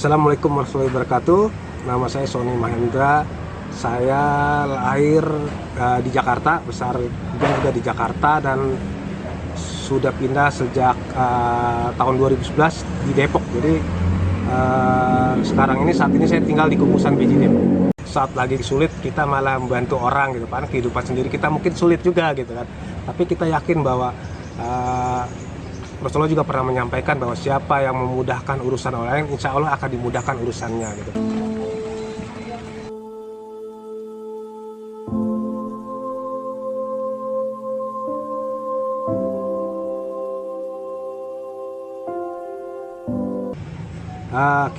Assalamualaikum warahmatullahi wabarakatuh. Nama saya Sony Mahendra. Saya lahir di Jakarta, besar juga di Jakarta, dan sudah pindah sejak tahun 2011 di Depok. Jadi saat ini saya tinggal di Kukusan Bijidin. Saat lagi sulit kita malah membantu orang gitu kan. Kehidupan sendiri kita mungkin sulit juga gitu kan. Tapi kita yakin bahwa Rasulullah juga pernah menyampaikan bahwa siapa yang memudahkan urusan orang lain, insya Allah akan dimudahkan urusannya gitu.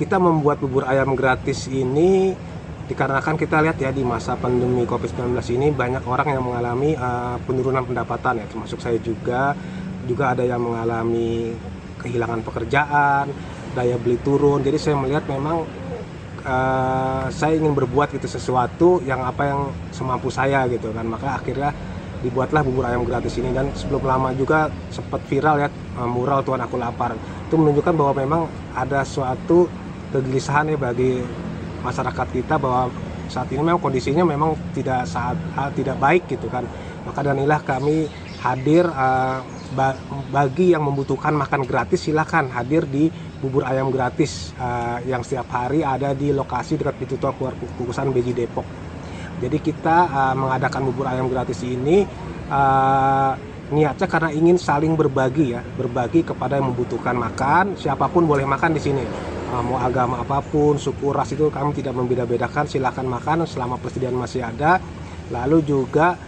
Kita membuat bubur ayam gratis ini dikarenakan kita lihat ya di masa pandemi COVID-19 ini banyak orang yang mengalami penurunan pendapatan ya, termasuk saya juga ada yang mengalami kehilangan pekerjaan, daya beli turun. Jadi saya melihat memang saya ingin berbuat gitu sesuatu yang semampu saya gitu kan. Maka akhirnya dibuatlah bubur ayam gratis ini, dan sebelum lama juga sempat viral ya mural Tuhan Aku Lapar. Itu menunjukkan bahwa memang ada suatu kegelisahan ya bagi masyarakat kita bahwa saat ini memang kondisinya memang tidak baik gitu kan. Maka dan inilah kami hadir bagi yang membutuhkan makan gratis, silakan hadir di bubur ayam gratis yang setiap hari ada di lokasi dekat pintu tol keluar Kukusan Beji Depok. Jadi kita mengadakan bubur ayam gratis ini niatnya karena ingin saling berbagi ya, berbagi kepada yang membutuhkan makan. Siapapun boleh makan di sini, mau agama apapun, suku, ras, itu kami tidak membeda-bedakan. Silakan makan selama persediaan masih ada. Lalu juga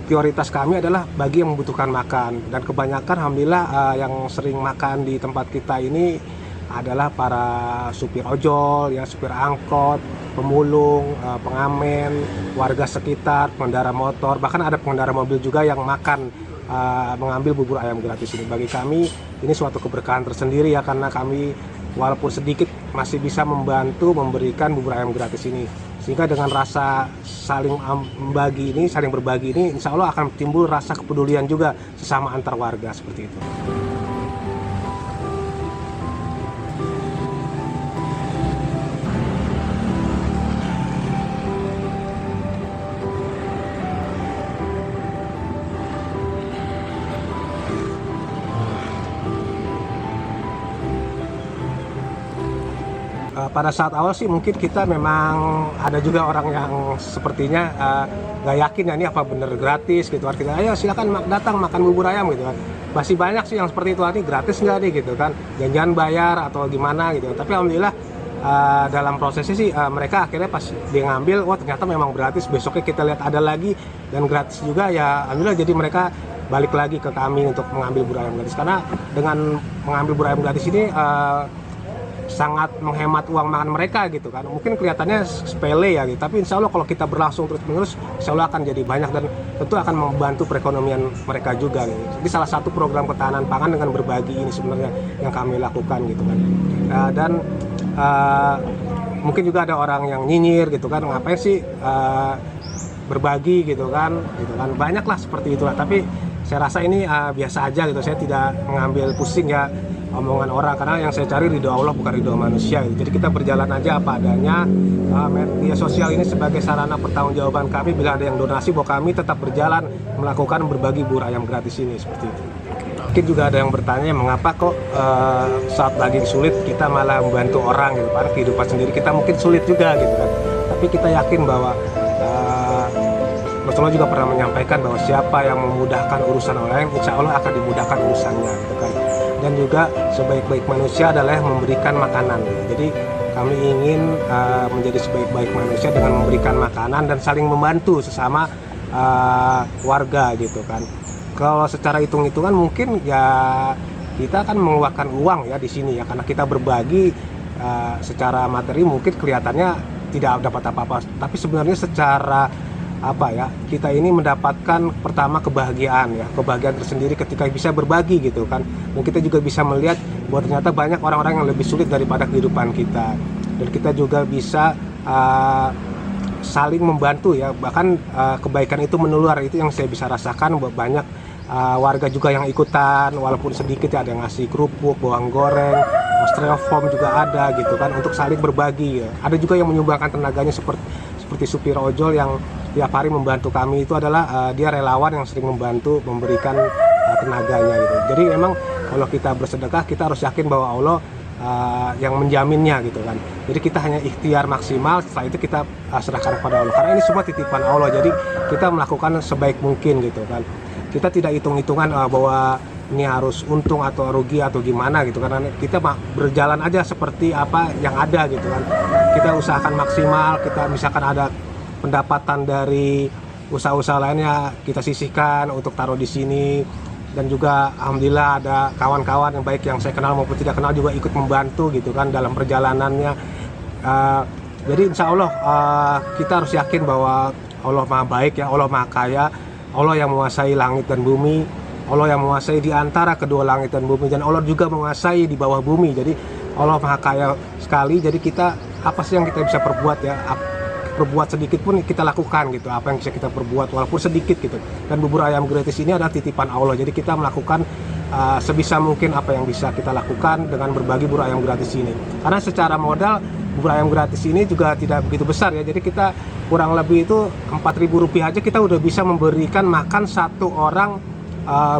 prioritas kami adalah bagi yang membutuhkan makan, dan kebanyakan alhamdulillah yang sering makan di tempat kita ini adalah para supir ojol ya, supir angkot, pemulung, pengamen, warga sekitar, pengendara motor, bahkan ada pengendara mobil juga yang makan mengambil bubur ayam gratis ini. Bagi kami ini suatu keberkahan tersendiri ya, karena kami walaupun sedikit masih bisa membantu memberikan bubur ayam gratis ini. Sehingga dengan rasa saling berbagi ini, insya Allah akan timbul rasa kepedulian juga sesama antar warga seperti itu. Pada saat awal sih mungkin kita memang ada juga orang yang sepertinya nggak yakin ya ini apa bener gratis gitu kan. Kita ayo silakan datang makan bubur ayam gitu kan. Masih banyak sih yang seperti itu, ini gratis nggak nih gitu kan, jangan bayar atau gimana gitu. Tapi alhamdulillah dalam prosesnya sih mereka akhirnya pas dia ngambil, wah ternyata memang gratis. Besoknya kita lihat ada lagi dan gratis juga ya, alhamdulillah. Jadi mereka balik lagi ke kami untuk mengambil bubur ayam gratis, karena dengan mengambil bubur ayam gratis ini sangat menghemat uang makan mereka gitu kan. Mungkin kelihatannya sepele ya gitu, tapi insya Allah kalau kita berlangsung terus menerus, insya Allah akan jadi banyak dan tentu akan membantu perekonomian mereka juga gitu. Jadi salah satu program ketahanan pangan dengan berbagi ini sebenarnya yang kami lakukan gitu kan. Dan mungkin juga ada orang yang nyinyir gitu kan, ngapain sih berbagi gitu kan. Banyaklah seperti itulah, tapi saya rasa ini biasa aja gitu. Saya tidak mengambil pusing ya omongan orang, karena yang saya cari ridho Allah bukan ridho manusia gitu. Jadi kita berjalan aja apa adanya. Media sosial ini sebagai sarana pertanggungjawaban kami. Bila ada yang donasi, bahwa kami tetap berjalan melakukan berbagi bubur ayam gratis ini seperti itu. Mungkin juga ada yang bertanya mengapa kok saat lagi sulit kita malah membantu orang gitu. Karena kehidupan sendiri kita mungkin sulit juga gitu kan. Tapi kita yakin bahwa Rasulullah juga pernah menyampaikan bahwa siapa yang memudahkan urusan orang lain, insya Allah akan dimudahkan urusannya gitu kan. Dan juga sebaik-baik manusia adalah memberikan makanan. Jadi kami ingin menjadi sebaik-baik manusia dengan memberikan makanan dan saling membantu sesama warga gitu kan. Kalau secara hitung-hitungan mungkin ya kita akan mengeluarkan uang ya di sini ya, karena kita berbagi secara materi mungkin kelihatannya tidak dapat apa-apa, tapi sebenarnya secara kita ini mendapatkan pertama kebahagiaan tersendiri ketika bisa berbagi gitu kan. Dan kita juga bisa melihat bahwa ternyata banyak orang-orang yang lebih sulit daripada kehidupan kita, dan kita juga bisa saling membantu ya. Bahkan kebaikan itu menular, itu yang saya bisa rasakan. Banyak warga juga yang ikutan, walaupun sedikit ya, ada yang ngasih kerupuk, bawang goreng, styrofoam juga ada gitu kan, untuk saling berbagi ya. Ada juga yang menyumbangkan tenaganya seperti supir ojol yang tiap hari membantu kami, itu adalah dia relawan yang sering membantu memberikan tenaganya gitu. Jadi memang kalau kita bersedekah kita harus yakin bahwa Allah yang menjaminnya gitu kan. Jadi kita hanya ikhtiar maksimal, setelah itu kita serahkan kepada Allah, karena ini semua titipan Allah. Jadi kita melakukan sebaik mungkin gitu kan. Kita tidak hitung-hitungan bahwa ini harus untung atau rugi atau gimana gitu, karena kita berjalan aja seperti apa yang ada gitu kan. Kita usahakan maksimal, kita misalkan ada pendapatan dari usaha-usaha lainnya kita sisihkan untuk taruh di sini. Dan juga alhamdulillah ada kawan-kawan yang baik yang saya kenal maupun tidak kenal juga ikut membantu gitu kan dalam perjalanannya. Jadi insya Allah kita harus yakin bahwa Allah Maha Baik ya, Allah Maha Kaya, Allah yang menguasai langit dan bumi, Allah yang menguasai di antara kedua langit dan bumi, dan Allah juga menguasai di bawah bumi. Jadi Allah Maha Kaya sekali. Jadi kita apa sih yang kita bisa perbuat ya, perbuat sedikit pun kita lakukan gitu, apa yang bisa kita perbuat walaupun sedikit gitu. Dan bubur ayam gratis ini adalah titipan Allah, jadi kita melakukan sebisa mungkin apa yang bisa kita lakukan dengan berbagi bubur ayam gratis ini. Karena secara modal bubur ayam gratis ini juga tidak begitu besar ya, jadi kita kurang lebih itu Rp4.000 aja kita udah bisa memberikan makan satu orang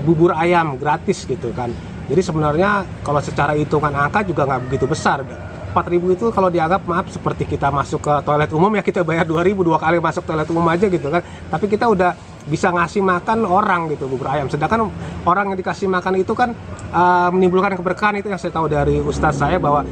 bubur ayam gratis gitu kan. Jadi sebenarnya kalau secara hitungan angka juga nggak begitu besar. 4.000 itu kalau dianggap maaf seperti kita masuk ke toilet umum ya, kita bayar 2.000 dua kali masuk toilet umum aja gitu kan. Tapi kita udah bisa ngasih makan orang gitu bubur ayam. Sedangkan orang yang dikasih makan itu kan menimbulkan keberkahan. Itu yang saya tahu dari ustadz saya, bahwa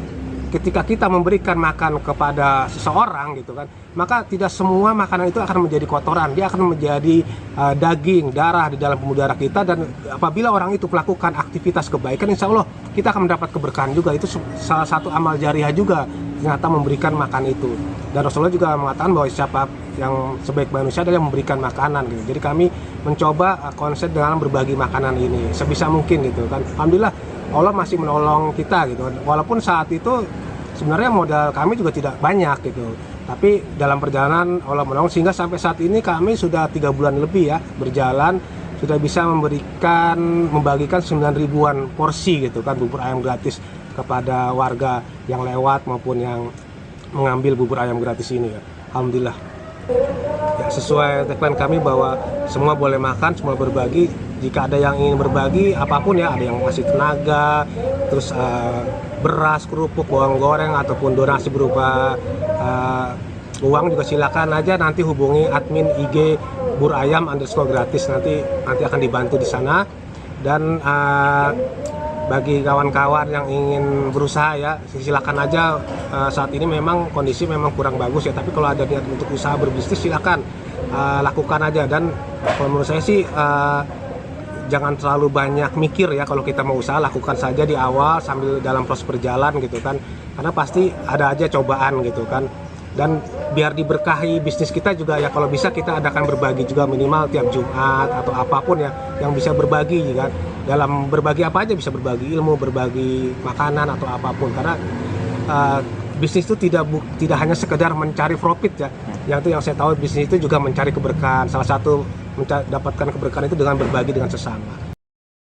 ketika kita memberikan makan kepada seseorang gitu kan, maka tidak semua makanan itu akan menjadi kotoran, dia akan menjadi daging, darah di dalam pembuluh darah kita. Dan apabila orang itu melakukan aktivitas kebaikan, insya Allah kita akan mendapat keberkahan juga. Itu salah satu amal jariah juga, ternyata memberikan makan itu. Dan Rasulullah juga mengatakan bahwa siapa yang sebaik manusia adalah yang memberikan makanan gitu. Jadi kami mencoba konsep dengan berbagi makanan ini sebisa mungkin gitu kan. Alhamdulillah Allah masih menolong kita gitu. Walaupun saat itu sebenarnya modal kami juga tidak banyak gitu, tapi dalam perjalanan Allah menolong sehingga sampai saat ini kami sudah 3 bulan lebih ya berjalan, sudah bisa membagikan 9.000-an porsi gitu kan bubur ayam gratis kepada warga yang lewat maupun yang mengambil bubur ayam gratis ini ya. Alhamdulillah ya, sesuai tagline kami bahwa semua boleh makan, semua berbagi. Jika ada yang ingin berbagi apapun ya, ada yang masih tenaga, terus beras, kerupuk, bawang goreng, ataupun donasi berupa uang juga silakan aja, nanti hubungi admin IG burayam_gratis, nanti akan dibantu di sana. Dan bagi kawan-kawan yang ingin berusaha ya, silakan aja. Saat ini memang kondisi memang kurang bagus ya, tapi kalau ada niat untuk usaha berbisnis silakan lakukan aja. Dan kalau menurut saya sih jangan terlalu banyak mikir ya, kalau kita mau usaha lakukan saja di awal sambil dalam proses berjalan gitu kan, karena pasti ada aja cobaan gitu kan. Dan biar diberkahi bisnis kita juga ya, kalau bisa kita adakan berbagi juga minimal tiap Jumat atau apapun ya yang bisa berbagi kan. Dalam berbagi apa aja, bisa berbagi ilmu, berbagi makanan atau apapun, karena bisnis itu tidak hanya sekedar mencari profit ya. Yang saya tahu bisnis itu juga mencari keberkahan. Salah satu mendapatkan keberkahan itu dengan berbagi dengan sesama.